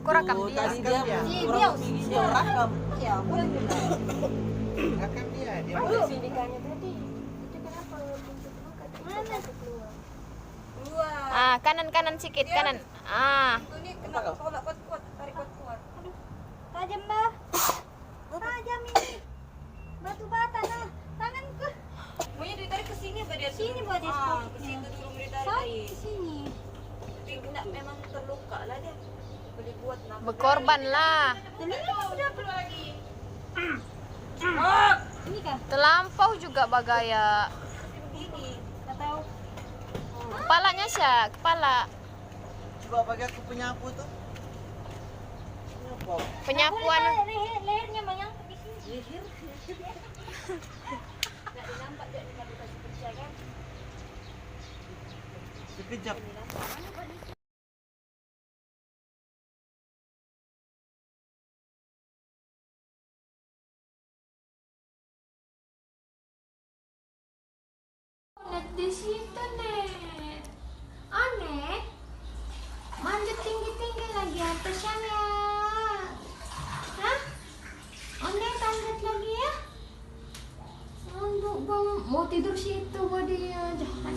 Aku rekam Oh, dia. tadi dia kurang begini dia rakam. Ya, boleh juga. Rekam dia. Sindikannya tadi. Itu kenapa untuk luka? Mana? Keluar. Ah, kanan sikit, kanan. Ah. Itu nih kena tolak kuat, tarik kuat. Aduh. Tajam, Mbak. Tajam ini. Batu bata nah. Tanganku. Maunya ditarik ke sini apa dia? Sini buat dia. Ke situ dulu ditarik tadi. Ke sini. Tapi enggak memang terluka lah dia. Boleh buat nak. Berkorban lah. Ini udah keluar lagi. Ini kah? Terlampau juga bagaya. Begini. Enggak tahu. Kepalanya sih, kepala. Coba pakai aku penyapu tuh. Penyapu. Penyapuan. Lehernya menyangkut di sini. Leher. Enggak dinampak dia kalau kasih kerja kan. Sekejap. Net di situ, Net. Oh, Net. Manjat tinggi-tinggi lagi atasnya, Net. Hah? Oh, Net, manjat lagi ya? Untuk bang mau tidur situ, dia jangan.